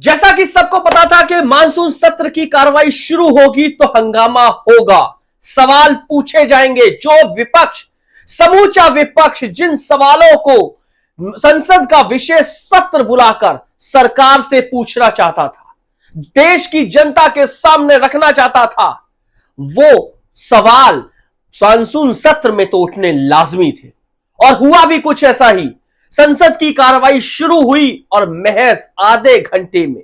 जैसा कि सबको पता था कि मानसून सत्र की कार्रवाई शुरू होगी तो हंगामा होगा, सवाल पूछे जाएंगे। जो विपक्ष, समूचा विपक्ष जिन सवालों को संसद का विशेष सत्र बुलाकर सरकार से पूछना चाहता था, देश की जनता के सामने रखना चाहता था, वो सवाल मानसून सत्र में तो उठने लाजमी थे। और हुआ भी कुछ ऐसा ही। संसद की कार्रवाई शुरू हुई और महज आधे घंटे में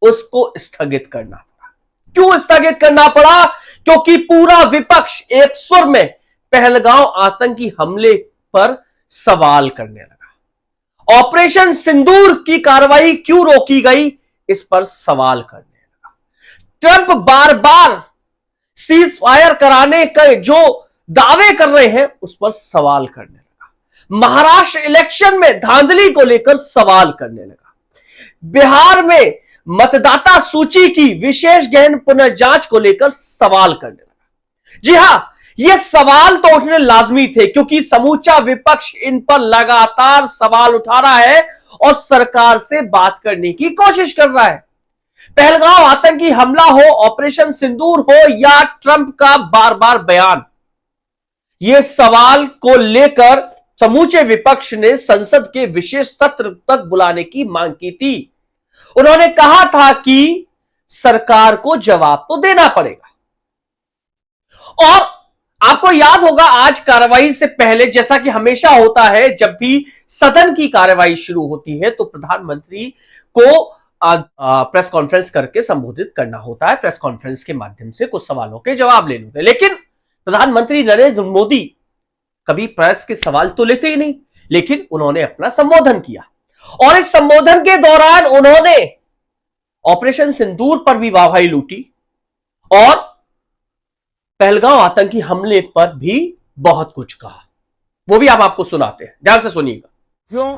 उसको स्थगित करना पड़ा। क्यों स्थगित करना पड़ा? क्योंकि पूरा विपक्ष एक सुर में पहलगांव आतंकी हमले पर सवाल करने लगा। ऑपरेशन सिंदूर की कार्रवाई क्यों रोकी गई, इस पर सवाल करने लगा। ट्रंप बार बार सीज फायर कराने के जो दावे कर रहे हैं उस पर सवाल करने लगा। महाराष्ट्र इलेक्शन में धांधली को लेकर सवाल करने लगा। बिहार में मतदाता सूची की विशेष गहन पुनर्जांच को लेकर सवाल करने लगा। जी हां, ये सवाल तो उठने लाजमी थे क्योंकि समूचा विपक्ष इन पर लगातार सवाल उठा रहा है और सरकार से बात करने की कोशिश कर रहा है। पहलगांव आतंकी हमला हो, ऑपरेशन सिंदूर हो या ट्रंप का बार बार बयान, यह सवाल को लेकर समूचे विपक्ष ने संसद के विशेष सत्र तक बुलाने की मांग की थी। उन्होंने कहा था कि सरकार को जवाब तो देना पड़ेगा। और आपको याद होगा, आज कार्रवाई से पहले, जैसा कि हमेशा होता है, जब भी सदन की कार्रवाई शुरू होती है तो प्रधानमंत्री को प्रेस कॉन्फ्रेंस करके संबोधित करना होता है। प्रेस कॉन्फ्रेंस के माध्यम से कुछ सवालों के जवाब लेने होते हैं। लेकिन प्रधानमंत्री नरेंद्र मोदी कभी प्रेस के सवाल तो लेते ही नहीं, लेकिन उन्होंने अपना संबोधन किया और इस संबोधन के दौरान उन्होंने ऑपरेशन सिंदूर पर भी वाहवाही लूटी और पहलगांव आतंकी हमले पर भी बहुत कुछ कहा। वो भी आपको सुनाते हैं, ध्यान से सुनिएगा। क्यों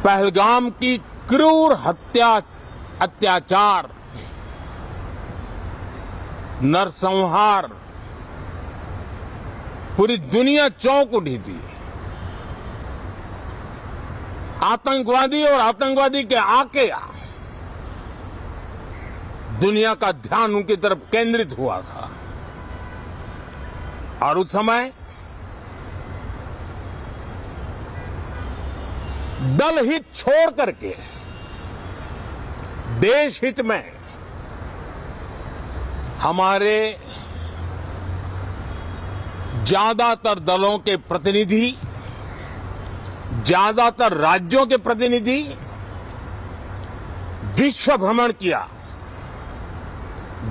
पहलगाम की क्रूर हत्या, अत्याचार, नरसंहार पूरी दुनिया चौंक उठी थी। आतंकवादी और आतंकवादी के आके दुनिया का ध्यान उनकी तरफ केंद्रित हुआ था और उस समय दल हित छोड़ करके देश हित में हमारे ज्यादातर दलों के प्रतिनिधि, ज्यादातर राज्यों के प्रतिनिधि विश्व भ्रमण किया,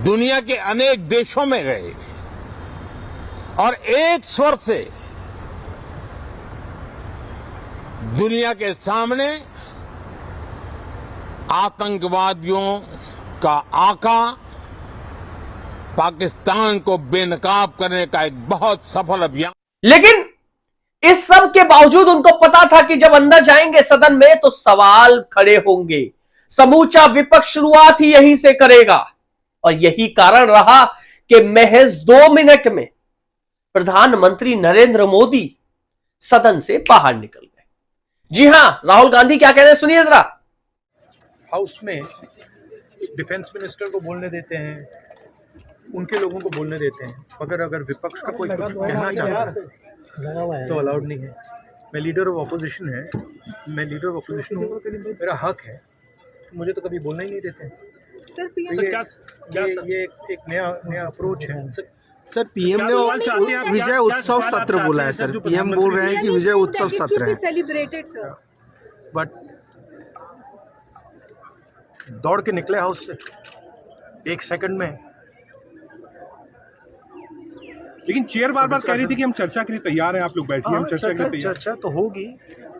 दुनिया के अनेक देशों में गए और एक स्वर से दुनिया के सामने आतंकवादियों का आका पाकिस्तान को बेनकाब करने का एक बहुत सफल अभियान। लेकिन इस सब के बावजूद उनको पता था कि जब अंदर जाएंगे सदन में तो सवाल खड़े होंगे। समूचा विपक्ष शुरुआत ही यहीं से करेगा और यही कारण रहा कि महज 2 मिनट में प्रधानमंत्री नरेंद्र मोदी सदन से बाहर निकल गए। जी हां, राहुल गांधी क्या कह रहे हैं, सुनिए जरा। हाउस में डिफेंस मिनिस्टर को बोलने देते हैं, उनके लोगों को बोलने देते हैं, मगर अगर विपक्ष का कोई कुछ कहना चाहता है तो अलाउड नहीं है। मैं लीडर ऑफ ऑपोजिशन है, मैं लीडर ऑफ ऑपोजिशन हूँ, मेरा हक है, मुझे तो कभी बोलना ही नहीं देते हैं। ये एक नया अप्रोच है। सर, पीएम ने विजय उत्सव सत्र बोला है। सर, पीएम बोल रहे हैं कि विजय उत्सव सत्र है सेलिब्रेटेड सर, बट दौड़ के निकले हाउस से 1 सेकंड में। लेकिन चेयर बार बार कह रही थी कि हम चर्चा के लिए तैयार हैं, आप लोग बैठिए, हम चर्चा के लिए तैयार। चर्चा तो होगी,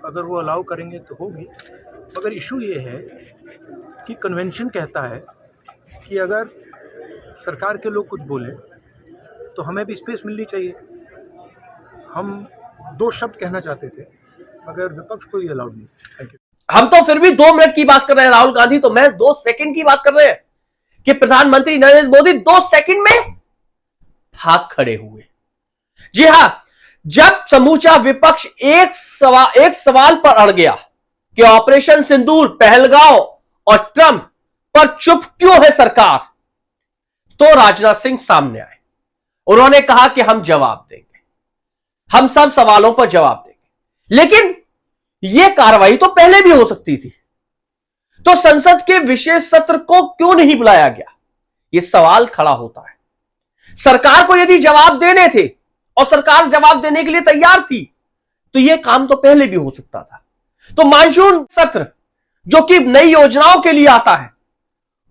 अगर वो अलाउ करेंगे तो होगी, मगर इशू ये है कि कन्वेंशन कहता है कि अगर सरकार के लोग कुछ बोले तो हमें भी स्पेस मिलनी चाहिए। हम 2 शब्द कहना चाहते थे मगर विपक्ष को ये अलाउड नहीं। Thank you. हम तो फिर भी 2 मिनट की बात कर रहे हैं, राहुल गांधी तो महज 2 सेकंड की बात कर रहे हैं कि प्रधानमंत्री नरेंद्र मोदी 2 सेकंड में भाग खड़े हुए। जी हां, जब समूचा विपक्ष एक सवाल पर अड़ गया कि ऑपरेशन सिंदूर, पहलगांव और ट्रंप पर चुप क्यों है सरकार, तो राजनाथ सिंह सामने आए। उन्होंने कहा कि हम जवाब देंगे, हम सब सवालों पर जवाब देंगे। लेकिन यह कार्रवाई तो पहले भी हो सकती थी, तो संसद के विशेष सत्र को क्यों नहीं बुलाया गया, यह सवाल खड़ा होता है। सरकार को यदि जवाब देने थे और सरकार जवाब देने के लिए तैयार थी, तो यह काम तो पहले भी हो सकता था। तो मानसून सत्र जो कि नई योजनाओं के लिए आता है,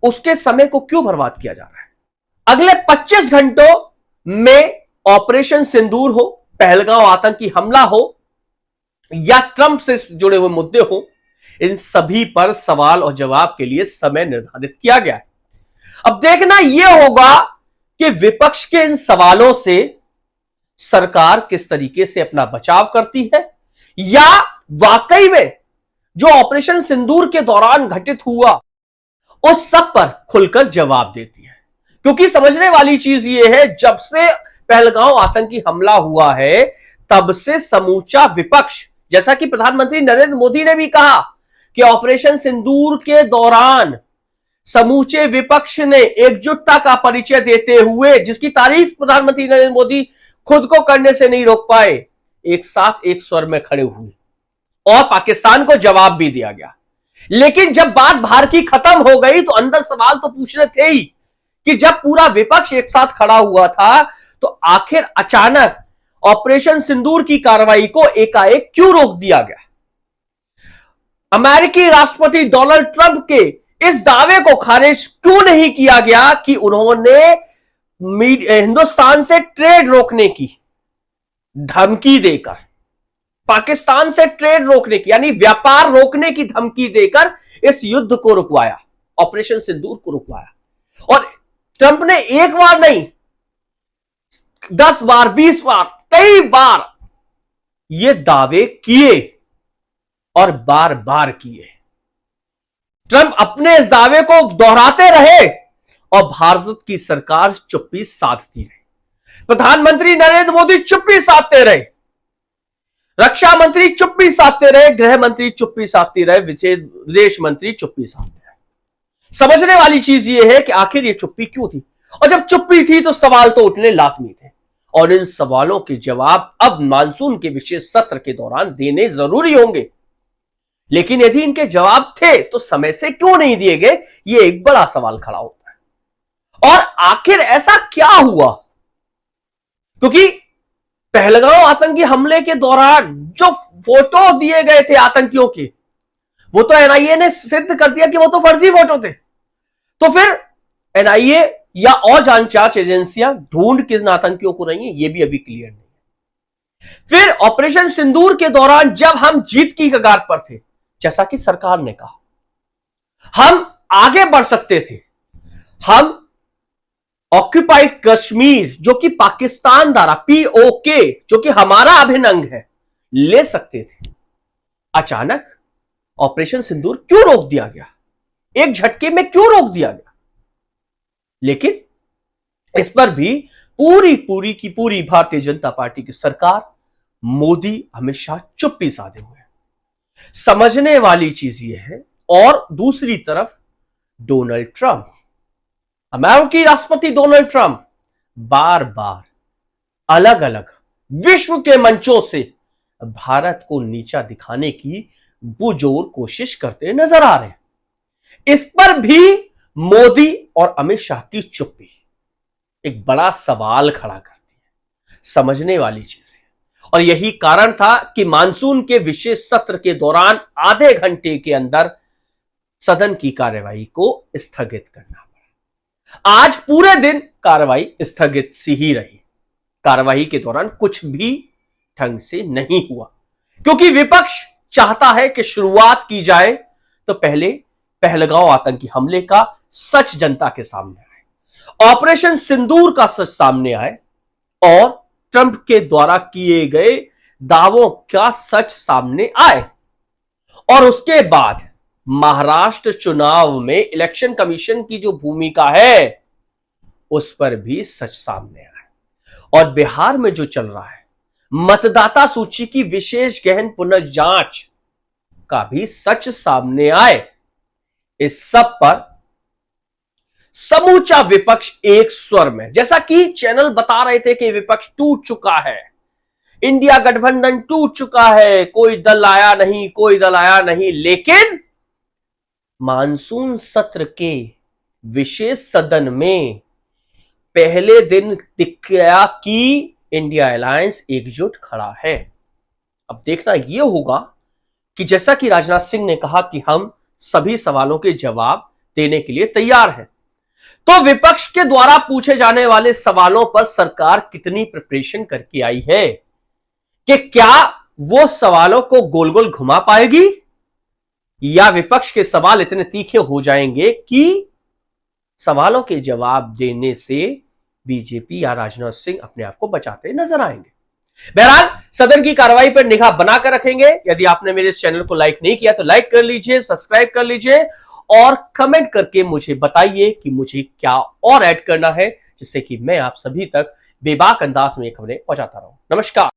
उसके समय को क्यों बर्बाद किया जा रहा है। अगले 25 घंटों में ऑपरेशन सिंदूर हो, पहलगांव आतंकी हमला हो या ट्रंप से जुड़े हुए मुद्दे हो, इन सभी पर सवाल और जवाब के लिए समय निर्धारित किया गया है। अब देखना यह होगा कि विपक्ष के इन सवालों से सरकार किस तरीके से अपना बचाव करती है, या वाकई में जो ऑपरेशन सिंदूर के दौरान घटित हुआ उस सब पर खुलकर जवाब देती है। क्योंकि समझने वाली चीज यह है, जब से पहलगांव आतंकी हमला हुआ है, तब से समूचा विपक्ष, जैसा कि प्रधानमंत्री नरेंद्र मोदी ने भी कहा कि ऑपरेशन सिंदूर के दौरान समूचे विपक्ष ने एकजुटता का परिचय देते हुए, जिसकी तारीफ प्रधानमंत्री नरेंद्र मोदी खुद को करने से नहीं रोक पाए, एक साथ एक स्वर में खड़े हुए और पाकिस्तान को जवाब भी दिया गया। लेकिन जब बात बाहर की खत्म हो गई, तो अंदर सवाल तो पूछने थे ही कि जब पूरा विपक्ष एक साथ खड़ा हुआ था, तो आखिर अचानक ऑपरेशन सिंदूर की कार्रवाई को एकाएक क्यों रोक दिया गया। अमेरिकी राष्ट्रपति डोनाल्ड ट्रंप के इस दावे को खारिज क्यों नहीं किया गया कि उन्होंने हिंदुस्तान से ट्रेड रोकने की धमकी देकर, पाकिस्तान से ट्रेड रोकने की यानी व्यापार रोकने की धमकी देकर इस युद्ध को रुकवाया, ऑपरेशन सिंदूर को रुकवाया। और ट्रंप ने एक बार नहीं, 10 बार, 20 बार, कई बार ये दावे किए और बार बार किए। ट्रंप अपने इस दावे को दोहराते रहे और भारत की सरकार चुप्पी साधती रही। प्रधानमंत्री नरेंद्र मोदी चुप्पी साधते रहे, रक्षा मंत्री चुप्पी साधते रहे, गृह मंत्री चुप्पी साधती रहे, विदेश मंत्री चुप्पी साधते रहे। समझने वाली चीज यह है कि आखिर ये चुप्पी क्यों थी, और जब चुप्पी थी तो सवाल तो उठने लाजमी थे, और इन सवालों के जवाब अब मानसून के विशेष सत्र के दौरान देने जरूरी होंगे। लेकिन यदि इनके जवाब थे तो समय से क्यों नहीं दिए गए, यह एक बड़ा सवाल खड़ा होता है। और आखिर ऐसा क्या हुआ, क्योंकि पहलगांव आतंकी हमले के दौरान जो फोटो दिए गए थे आतंकियों के, वो तो एनआईए ने सिद्ध कर दिया कि वो तो फर्जी फोटो थे। तो फिर एनआईए या और जांच एजेंसियां ढूंढ किन आतंकियों को रही है, ये भी अभी क्लियर नहीं है। फिर ऑपरेशन सिंदूर के दौरान जब हम जीत की कगार पर थे, जैसा कि सरकार ने कहा, हम आगे बढ़ सकते थे, हम ऑक्यूपाइड कश्मीर जो कि पाकिस्तान द्वारा पीओके, जो कि हमारा अभिन्न अंग है, ले सकते थे। अचानक ऑपरेशन सिंदूर क्यों रोक दिया गया, एक झटके में क्यों रोक दिया गया। लेकिन इस पर भी पूरी की पूरी भारतीय जनता पार्टी की सरकार, मोदी, अमित शाह चुप्पी साधे हुए हैं। समझने वाली चीज यह है, और दूसरी तरफ डोनाल्ड ट्रंप, अमेरिकी राष्ट्रपति डोनाल्ड ट्रंप बार बार अलग अलग विश्व के मंचों से भारत को नीचा दिखाने की पुरजोर कोशिश करते नजर आ रहे हैं। इस पर भी मोदी और अमित शाह की चुप्पी एक बड़ा सवाल खड़ा करती है, समझने वाली चीज है। और यही कारण था कि मानसून के विशेष सत्र के दौरान आधे घंटे के अंदर सदन की कार्यवाही को स्थगित करना पड़ा। आज पूरे दिन कार्यवाही स्थगित सी ही रही, कार्यवाही के दौरान कुछ भी ढंग से नहीं हुआ, क्योंकि विपक्ष चाहता है कि शुरुआत की जाए तो पहले पहलगांव आतंकी हमले का सच जनता के सामने आए, ऑपरेशन सिंदूर का सच सामने आए, और ट्रंप के द्वारा किए गए दावों का सच सामने आए, और उसके बाद महाराष्ट्र चुनाव में इलेक्शन कमीशन की जो भूमिका है उस पर भी सच सामने आए। और बिहार में जो चल रहा है, मतदाता सूची की विशेष गहन पुनर्जांच, का भी सच सामने आए। इस सब पर समूचा विपक्ष एक स्वर में, जैसा कि चैनल बता रहे थे कि विपक्ष टूट चुका है, इंडिया गठबंधन टूट चुका है, कोई दल आया नहीं, कोई दल आया नहीं, लेकिन मानसून सत्र के विशेष सदन में पहले दिन दिख गया कि इंडिया अलायंस एकजुट खड़ा है। अब देखना यह होगा कि जैसा कि राजनाथ सिंह ने कहा कि हम सभी सवालों के जवाब देने के लिए तैयार हैं, तो विपक्ष के द्वारा पूछे जाने वाले सवालों पर सरकार कितनी प्रिपरेशन करके आई है कि क्या वो सवालों को गोल गोल घुमा पाएगी, या विपक्ष के सवाल इतने तीखे हो जाएंगे कि सवालों के जवाब देने से बीजेपी या राजनाथ सिंह अपने आप को बचाते नजर आएंगे। बहरहाल सदन की कार्रवाई पर निगाह बनाकर रखेंगे। यदि आपने मेरे इस चैनल को लाइक नहीं किया तो लाइक कर लीजिए, सब्सक्राइब कर लीजिए और कमेंट करके मुझे बताइए कि मुझे क्या और ऐड करना है, जिससे कि मैं आप सभी तक बेबाक अंदाज में खबरें पहुंचाता रहूं। नमस्कार।